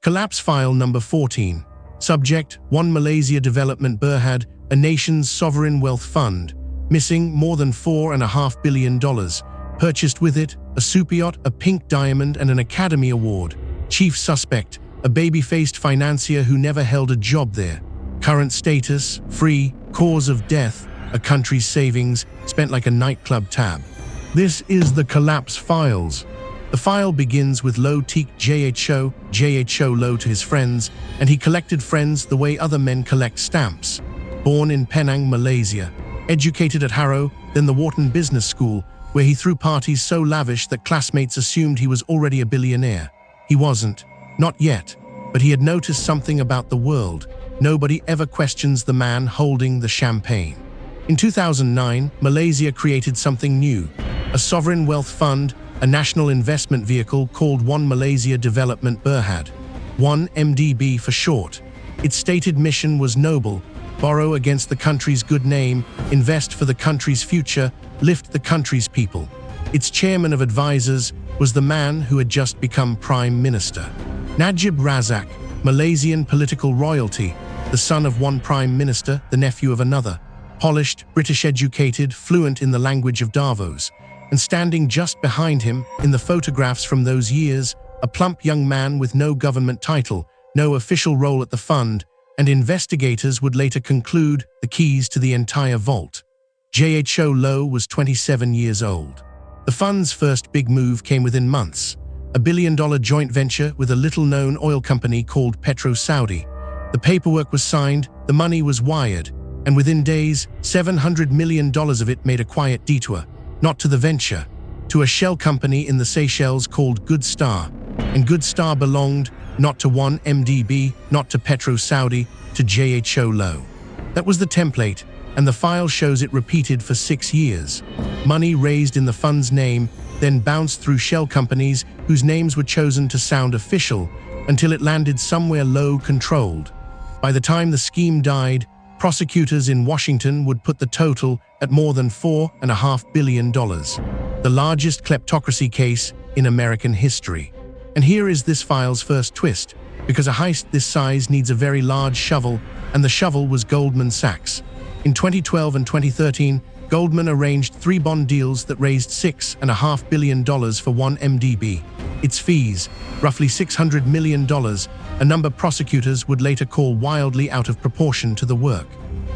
Collapse File Number 14. Subject: One Malaysia Development Berhad, a nation's sovereign wealth fund. Missing more than $4.5 billion. Purchased with it a superyacht, a pink diamond, and an Academy Award. Chief suspect: a baby-faced financier who never held a job there. Current status: free. Cause of death: a country's savings, spent like a nightclub tab. This is the Collapse Files. The file begins with Low Teak JHO Low to his friends, and he collected friends the way other men collect stamps. Born in Penang, Malaysia. Educated at Harrow, then the Wharton Business School, where he threw parties so lavish that classmates assumed he was already a billionaire. He wasn't. Not yet. But he had noticed something about the world. Nobody ever questions the man holding the champagne. In 2009, Malaysia created something new. A sovereign wealth fund, a national investment vehicle called One Malaysia Development Berhad. 1MDB for short. Its stated mission was noble: borrow against the country's good name, invest for the country's future, lift the country's people. Its chairman of advisors was the man who had just become Prime Minister. Najib Razak, Malaysian political royalty, the son of one Prime Minister, the nephew of another. Polished, British-educated, fluent in the language of Davos. And standing just behind him, in the photographs from those years, a plump young man with no government title, no official role at the fund, and investigators would later conclude the keys to the entire vault. JHO Low was 27 years old. The fund's first big move came within months. A billion-dollar joint venture with a little-known oil company called Saudi. The paperwork was signed, the money was wired, and within days, $700 million of it made a quiet detour. Not to the venture, to a shell company in the Seychelles called Good Star. And Good Star belonged not to 1MDB, not to Saudi, to JHO Low. That was the template, and the file shows it repeated for 6 years. Money raised in the fund's name, then bounced through shell companies whose names were chosen to sound official, until it landed somewhere low-controlled. By the time the scheme died, prosecutors in Washington would put the total at more than $4.5 billion, the largest kleptocracy case in American history. And here is this file's first twist, because a heist this size needs a very large shovel, and the shovel was Goldman Sachs. In 2012 and 2013, Goldman arranged 3 bond deals that raised $6.5 billion for 1MDB. Its fees, roughly $600 million, a number prosecutors would later call wildly out of proportion to the work.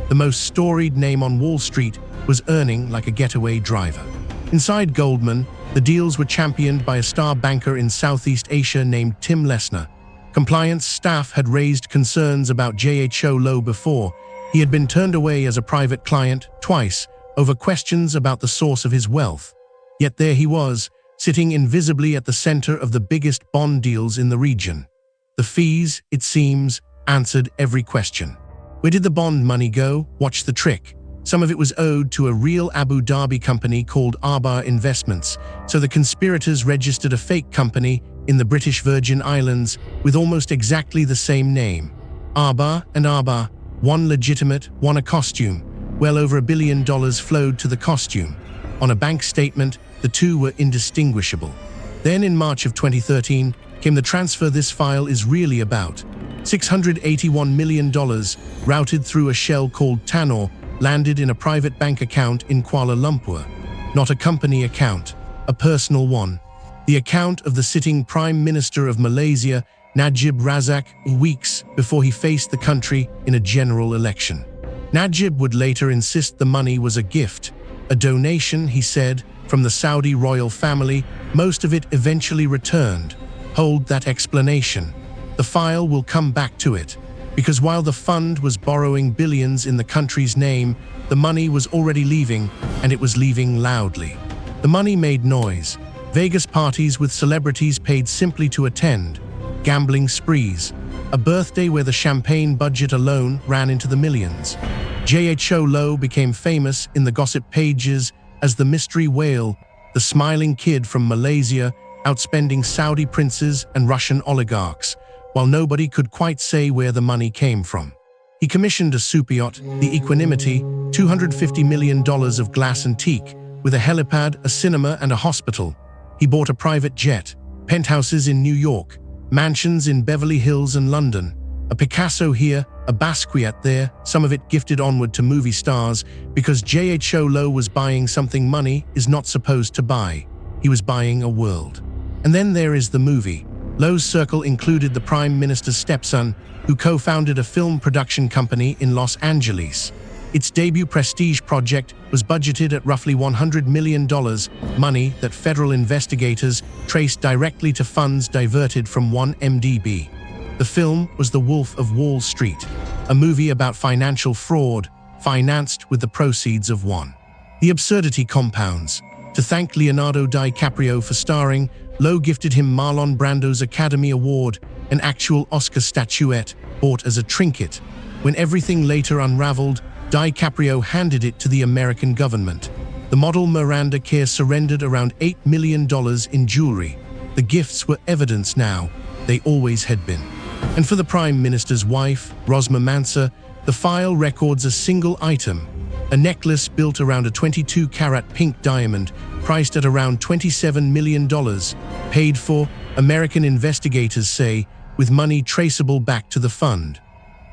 The most storied name on Wall Street was earning like a getaway driver. Inside Goldman, the deals were championed by a star banker in Southeast Asia named Tim Lessner. Compliance staff had raised concerns about JHO Low before. He had been turned away as a private client twice over questions about the source of his wealth. Yet there he was, sitting invisibly at the center of the biggest bond deals in the region. The fees, it seems, answered every question. Where did the bond money go? Watch the trick. Some of it was owed to a real Abu Dhabi company called Arba Investments, so the conspirators registered a fake company in the British Virgin Islands with almost exactly the same name. Arba and Arba, one legitimate, one a costume. Well over $1 billion flowed to the costume. On a bank statement, the two were indistinguishable. Then in March of 2013, came the transfer this file is really about. $681 million, routed through a shell called Tanor, landed in a private bank account in Kuala Lumpur. Not a company account, a personal one. The account of the sitting Prime Minister of Malaysia, Najib Razak, weeks before he faced the country in a general election. Najib would later insist the money was a gift, a donation, he said, from the Saudi royal family. Most of it eventually returned. Hold that explanation. The file will come back to it, because while the fund was borrowing billions in the country's name, the money was already leaving, and it was leaving loudly. The money made noise. Vegas parties with celebrities paid simply to attend. Gambling sprees. A birthday where the champagne budget alone ran into the millions. JHO Low became famous in the gossip pages as the mystery whale, the smiling kid from Malaysia, outspending Saudi princes and Russian oligarchs, while nobody could quite say where the money came from. He commissioned a superyacht, the Equanimity, $250 million of glass and teak, with a helipad, a cinema, and a hospital. He bought a private jet, penthouses in New York, mansions in Beverly Hills and London, a Picasso here, a Basquiat there, some of it gifted onward to movie stars because Jho Low was buying something money is not supposed to buy. He was buying a world. And then there is the movie. Low's circle included the Prime Minister's stepson, who co-founded a film production company in Los Angeles. Its debut prestige project was budgeted at roughly $100 million, money that federal investigators traced directly to funds diverted from 1MDB. The film was The Wolf of Wall Street, a movie about financial fraud, financed with the proceeds of one. The absurdity compounds. To thank Leonardo DiCaprio for starring, Low gifted him Marlon Brando's Academy Award, an actual Oscar statuette bought as a trinket. When everything later unraveled, DiCaprio handed it to the American government. The model Miranda Kerr surrendered around $8 million in jewelry. The gifts were evidence now. They always had been. And for the Prime Minister's wife, Rosma Mansur, the file records a single item, a necklace built around a 22-carat pink diamond, priced at around $27 million, paid for, American investigators say, with money traceable back to the fund.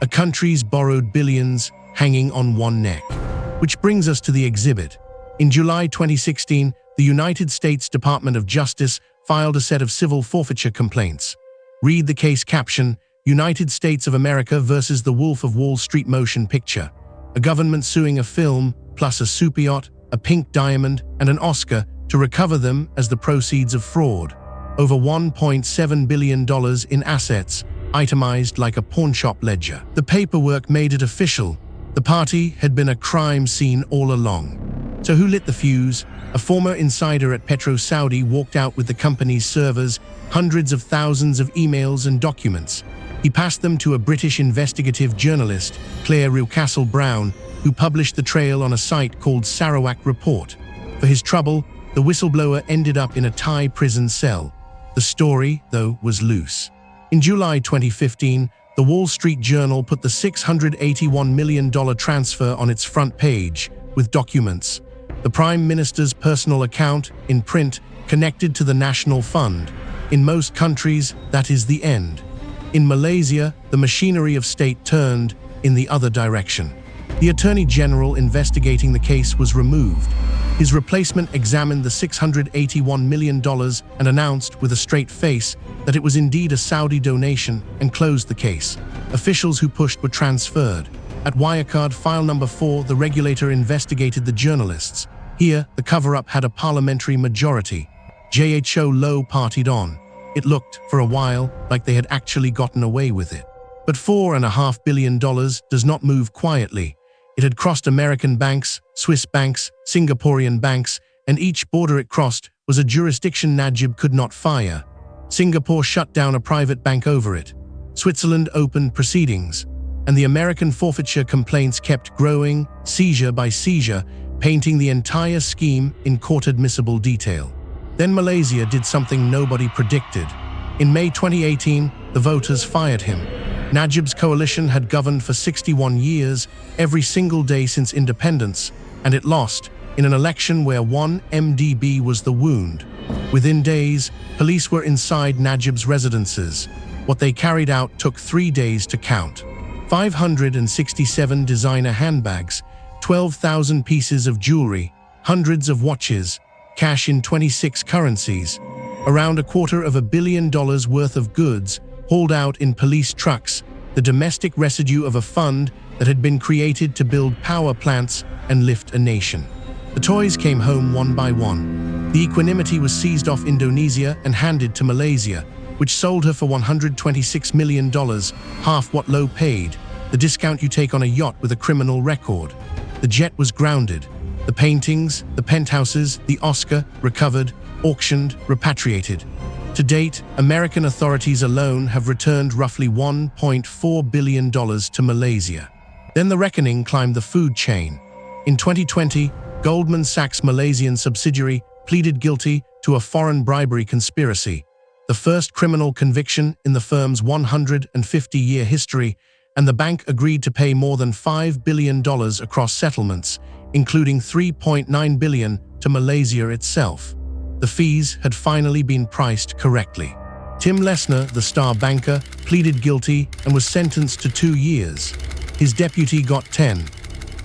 A country's borrowed billions hanging on one neck. Which brings us to the exhibit. In July 2016, the United States Department of Justice filed a set of civil forfeiture complaints. Read the case caption, United States of America versus the Wolf of Wall Street motion picture. A government suing a film, plus a superyacht, a pink diamond, and an Oscar to recover them as the proceeds of fraud. Over $1.7 billion in assets, itemized like a pawnshop ledger. The paperwork made it official. The party had been a crime scene all along. So who lit the fuse? A former insider at Petro Saudi walked out with the company's servers, hundreds of thousands of emails and documents. He passed them to a British investigative journalist, Claire Rewcastle-Brown, who published the trail on a site called Sarawak Report. For his trouble, the whistleblower ended up in a Thai prison cell. The story, though, was loose. In July 2015, the Wall Street Journal put the $681 million transfer on its front page, with documents. The Prime Minister's personal account, in print, connected to the National Fund. In most countries, that is the end. In Malaysia, the machinery of state turned in the other direction. The Attorney General investigating the case was removed. His replacement examined the $681 million and announced with a straight face that it was indeed a Saudi donation and closed the case. Officials who pushed were transferred. At Wirecard file number 4, the regulator investigated the journalists. Here, the cover-up had a parliamentary majority. Jho Low partied on. It looked, for a while, like they had actually gotten away with it. But $4.5 billion does not move quietly. It had crossed American banks, Swiss banks, Singaporean banks, and each border it crossed was a jurisdiction Najib could not fire. Singapore shut down a private bank over it. Switzerland opened proceedings. And the American forfeiture complaints kept growing, seizure by seizure, painting the entire scheme in court-admissible detail. Then Malaysia did something nobody predicted. In May 2018, the voters fired him. Najib's coalition had governed for 61 years, every single day since independence, and it lost, in an election where 1MDB was the wound. Within days, police were inside Najib's residences. What they carried out took 3 days to count. 567 designer handbags, 12,000 pieces of jewelry, hundreds of watches, cash in 26 currencies, around $250 million worth of goods hauled out in police trucks, the domestic residue of a fund that had been created to build power plants and lift a nation. The toys came home one by one. The equanimity was seized off Indonesia and handed to Malaysia, which sold her for $126 million, half what Low paid, the discount you take on a yacht with a criminal record. The jet was grounded. The paintings, the penthouses, the Oscar, recovered, auctioned, repatriated. To date, American authorities alone have returned roughly $1.4 billion to Malaysia. Then the reckoning climbed the food chain. In 2020, Goldman Sachs' Malaysian subsidiary pleaded guilty to a foreign bribery conspiracy, the first criminal conviction in the firm's 150-year history, and the bank agreed to pay more than $5 billion across settlements, including $3.9 billion to Malaysia itself. The fees had finally been priced correctly. Tim Lesner, the star banker, pleaded guilty and was sentenced to 2 years. His deputy got 10.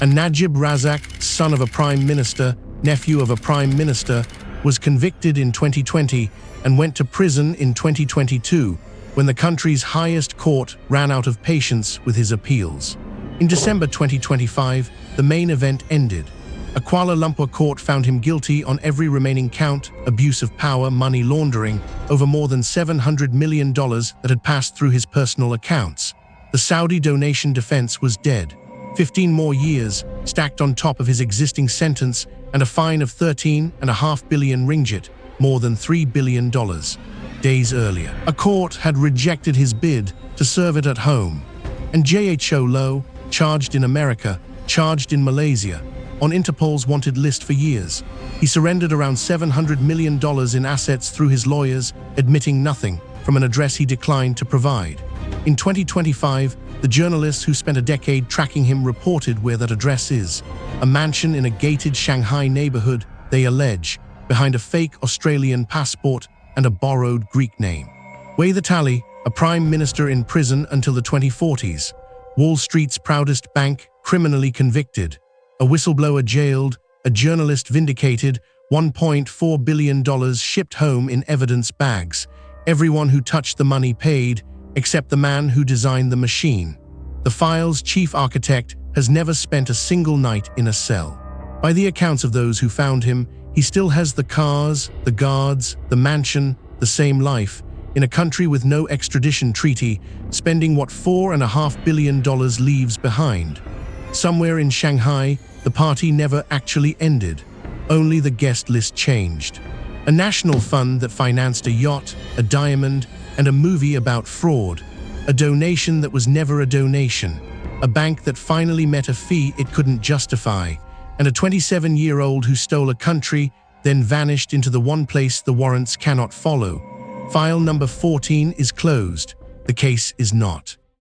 And Najib Razak, son of a prime minister, nephew of a prime minister, was convicted in 2020 and went to prison in 2022 when the country's highest court ran out of patience with his appeals. In December 2025, the main event ended. A Kuala Lumpur court found him guilty on every remaining count: abuse of power, money laundering, over more than $700 million that had passed through his personal accounts. The Saudi donation defense was dead. 15 more years stacked on top of his existing sentence and a fine of 13.5 billion ringgit, more than $3 billion. Days earlier, a court had rejected his bid to serve it at home. And JHO Low, charged in America, charged in Malaysia, on Interpol's wanted list for years. He surrendered around $700 million in assets through his lawyers, admitting nothing from an address he declined to provide. In 2025, the journalists who spent a decade tracking him reported where that address is: a mansion in a gated Shanghai neighborhood, they allege, behind a fake Australian passport and a borrowed Greek name. Weigh the tally: a prime minister in prison until the 2040s, Wall Street's proudest bank criminally convicted, a whistleblower jailed, a journalist vindicated, $1.4 billion shipped home in evidence bags, everyone who touched the money paid, except the man who designed the machine. The file's chief architect has never spent a single night in a cell. By the accounts of those who found him, he still has the cars, the guards, the mansion, the same life, in a country with no extradition treaty, spending what $4.5 billion leaves behind. Somewhere in Shanghai, the party never actually ended. Only the guest list changed. A national fund that financed a yacht, a diamond, and a movie about fraud. A donation that was never a donation. A bank that finally met a fee it couldn't justify. And a 27-year-old who stole a country, then vanished into the one place the warrants cannot follow. File number 14 is closed. The case is not.